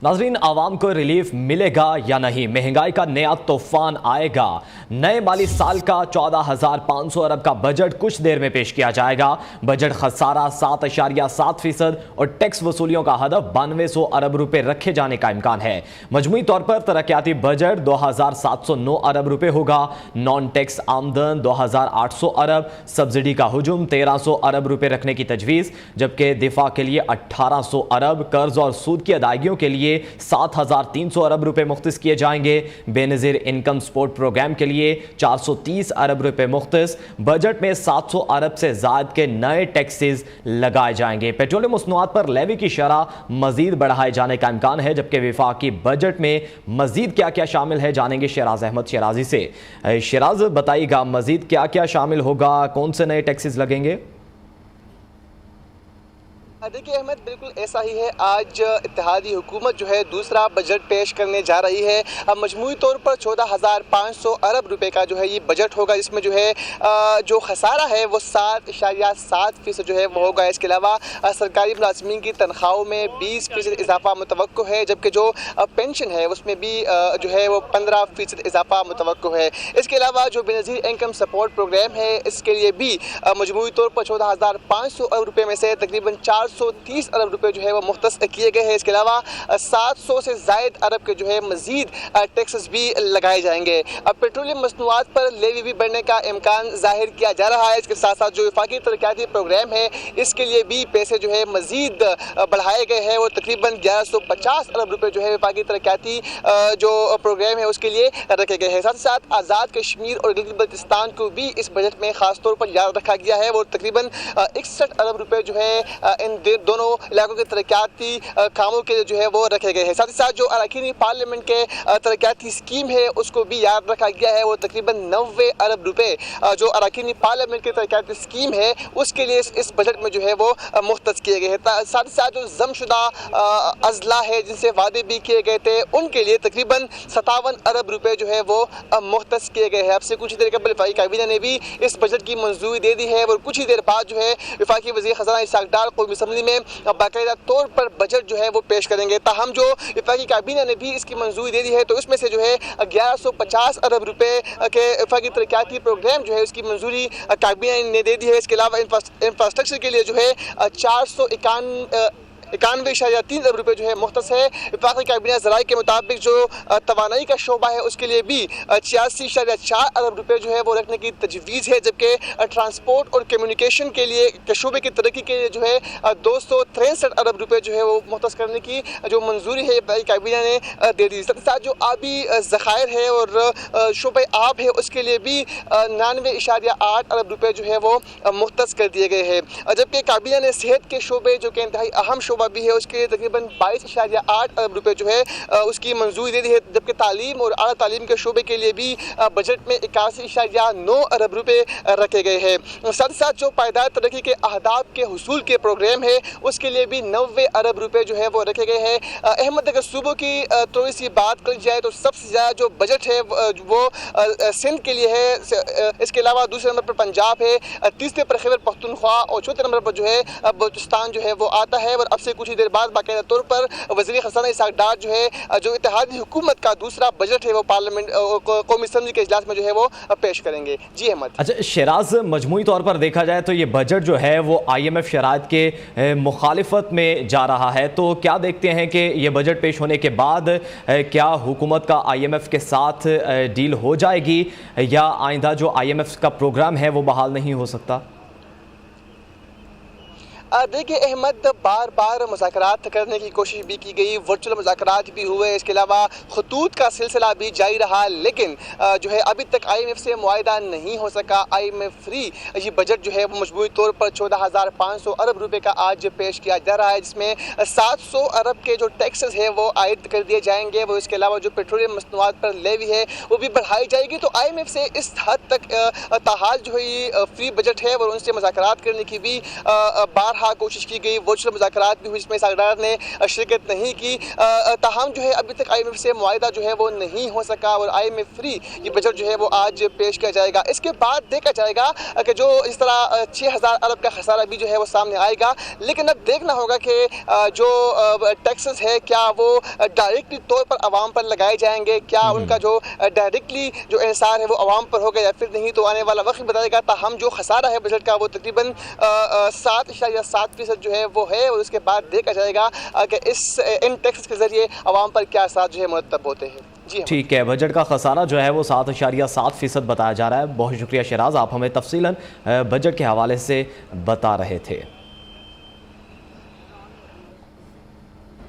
नाजरीन, आवाम को रिलीफ मिलेगा या नहीं? महंगाई का नया तूफान आएगा। नए माली साल का 14,500 अरब का बजट कुछ देर में पेश किया जाएगा। बजट खसारा 7.7% और टैक्स वसूलियों का हदफ 9200 अरब रुपए रखे जाने का इम्कान है। मजमूई तौर पर तरक्याती बजट 2709 अरब रुपए होगा। नॉन टैक्स आमदन 2800 अरब, सब्सिडी का हुजूम 1300 अरब रुपए रखने की तजवीज़, जबकि दिफा के लिए 1800 अरब, कर्ज और सूद की अदायगियों के लिए 7300 अरब रुपए मुख्तस किए जाएंगे। बेनज़ीर इनकम सपोर्ट प्रोग्राम के लिए 430 अरब रुपए मुख्तस। बजट में 700 अरब से ज़ायद के नए टैक्सेस लगाए जाएंगे। पेट्रोलियम मसनूआत पर लेवी की शरह मजीद बढ़ाए जाने का इम्कान है, जबकि वफाकी बजट में मजीद क्या क्या शामिल है जानेंगे शराज अहमद शराजी से। शराज, बताइएगा मजीद क्या क्या शामिल होगा, कौन से नए टैक्सेस लगेंगे? देखिए अहमद, बिल्कुल ऐसा ही है। आज इत्तेहादी हुकूमत जो है दूसरा बजट पेश करने जा रही है। अब मजमूई तौर पर 14,500 अरब रुपए का जो है ये बजट होगा, जिसमें जो है जो खसारा है वो 7.7% जो है वो होगा। इसके अलावा सरकारी मुलाजमीन की तनख्वाहों में 20% इजाफा मुतवक्को है, जबकि जो पेंशन है उसमें भी जो है वो 15% इजाफा मुतवक्को है। इसके अलावा जो बेनज़ीर इनकम सपोर्ट प्रोग्राम है इसके लिए भी मजमूई तौर पर 14,500 अरब रुपये में से तकरीबन 430 अरब रुपए जो है वो मुख्तस किए गए हैं। इसके अलावा 700 से ज़ायद अरब के जो है मजीद टैक्सेस भी लगाए जाएंगे। अब पेट्रोलियम मसनूआत पर लेवी भी बढ़ने का इम्कान जाहिर किया जा रहा है। इसके साथ साथ जो वफाकी तरक्याती प्रोग्राम है इसके लिए भी पैसे जो है मजीद बढ़ाए गए हैं। वो तकरीबन 1150 अरब रुपए जो है वफाकी तरक्याती जो प्रोग्राम है उसके लिए रखे गए हैं। साथ ही साथ आज़ाद कश्मीर और गिलगित बल्तिस्तान को भी इस बजट में खास तौर पर याद रखा गया है। वो तकरीबन 61 अरब रुपए जो है इन दोनों इलाकों के तरक्याती कामों के जो है वो रखे गए हैं। साथ ही साथ जो अरकानी पार्लियामेंट के तरक्याती स्कीम है उसको भी याद रखा गया है। वो तकरीबन 90 अरब रुपए जो अरकानी पार्लियामेंट के तरक्याती स्कीम है उसके लिए इस बजट में जो है वो मुख्तस किए गए हैं। साथ ही साथ जो जमशुदा अजला है जिनसे वादे भी किए गए थे उनके लिए तकरीबन 57 अरब रुपए जो है वो मुख्तस किए गए हैं। अब से कुछ ही देर कबल वफाकी काबीना ने भी इस बजट की मंजूरी दे दी है और कुछ ही देर बाद जो है वफाकी वज़ीर ख़ज़ाना इसहाक़ डार कौमी असम्बली में बाकायदा तौर पर बजट जो है वो पेश करेंगे। ताहम जो वफाकी काबीना ने भी इसकी मंजूरी दे दी है तो उसमें से जो है 1150 अरब रुपए के वफाकी तरक्याती प्रोग्राम जो है उसकी मंजूरी काबीना ने दे दी है। इसके अलावा इंफ्रास्ट्रक्चर के लिए जो है 91.3 अरब रुपये जो है मुख्तस है। वफाकी काबीना ज़राए के मुताबिक जो तवानाई का शोबा है उसके लिए भी 86.4 अरब रुपये जो है वो रखने की तजवीज़ है, जबकि ट्रांसपोर्ट और कम्युनिकेशन के लिए शोबे की तरक्की के लिए जो है 263 अरब रुपये जो है वो मुख्तस करने की जो मंजूरी है वफाकी काबीना ने दे दी। साथ साथ जो आबी ज़खायर है और शोबे आब है उसके लिए भी 99.8 अरब रुपये जो है वो मुख्तस कर दिए गए हैं, जबकि काबीना ने सेहत के शोबे जो कि इंतहाई अहम शोबा भी है उसके तकरीबन 22.8 अरब रुपए जो है उसकी मंजूरी दे दी है, जबकि तालीम और आला तालीम के शोबे के लिए भी बजट में 81.9 अरब रुपए रखे गए हैं। साथ ही साथ जो पायदार तरक्की के अहदाफ के हुसूल के प्रोग्राम है उसके लिए भी 90 अरब रुपए जो है वो रखे गए हैं। अहमद, अगर सूबों की थोड़ी सी बात करी जाए तो सबसे ज़्यादा जो बजट है वो सिंध के लिए है। इसके अलावा दूसरे नंबर पर पंजाब है, तीसरे पर खैबर पख्तूनख्वा और चौथे नंबर पर जो है बलूचिस्तान जो है वो आता है। और अब से कुछ ही देर बाद बाकायदा तौर पर वज़ीर ख़ज़ाना इसहाक़ डार जो है जो इत्तेहादी हुकूमत का दूसरा बजट है वो पार्लियामेंट कौमी असम्बली के इजलास में जो है वो पेश करेंगे। जी अहमद। अच्छा शराज, मजमूई तौर पर देखा जाए तो ये बजट जो है वो IMF शराइत के मुखालिफत में जा रहा है, तो क्या देखते हैं कि ये बजट पेश होने के बाद क्या हुकूमत का IMF के साथ डील हो जाएगी या आइंदा जो IMF का प्रोग्राम है वो बहाल नहीं हो सकता? देखिए अहमद, बार बार मुज़ाकरात करने की कोशिश भी की गई, वर्चुअल मुज़ाकरात भी हुए, इसके अलावा खतूत का सिलसिला भी जारी रहा, लेकिन जो है अभी तक IMF से मुआहिदा नहीं हो सका। IMF फ्री ये बजट जो है वो मजमूई तौर पर 14,500 अरब रुपए का आज पेश किया जा रहा है, जिसमें 700 अरब के जो टैक्सेस है वो आयद कर दिए जाएंगे। वो इसके अलावा जो पेट्रोलियम मसनूआत पर लेवी है वो भी बढ़ाई जाएगी। तो IMF से इस हद तक ताहाल जो है ये फ्री बजट है और उनसे मुज़ाकरात करने की भी बार बारहा कोशिश की गई, वर्चुअल मुज़ाकरात भी हुई जिसमें इसहाक डार ने शिरकत नहीं की। ताहम जो है अभी तक IMF से मुआहिदा जो है वो नहीं हो सका और IMF फ्री ये बजट जो है वो आज पेश किया जाएगा। इसके बाद देखा जाएगा कि जो इस तरह 6000 अरब का खसारा भी जो है वो सामने आएगा। लेकिन अब देखना होगा कि जो टैक्सेस है क्या वो डायरेक्टली तौर पर आवाम पर लगाए जाएंगे, क्या उनका जो डायरेक्टली जो इंसार है वो आवाम पर होगा या फिर नहीं, तो आने वाला वक्त बताएगा। ताहम जो खसारा है बजट का वो तकरीबन 7.7% जो है वो है और उसके बाद देखा जाएगा कि इन टैक्सेस के जरिए आवाम पर क्या असर जो है मुरतब होते हैं। जी ठीक है, बजट का खसारा जो है वो 7.7% बताया जा रहा है। बहुत शुक्रिया शराज, आप हमें तफसीलन बजट के हवाले से बता रहे थे।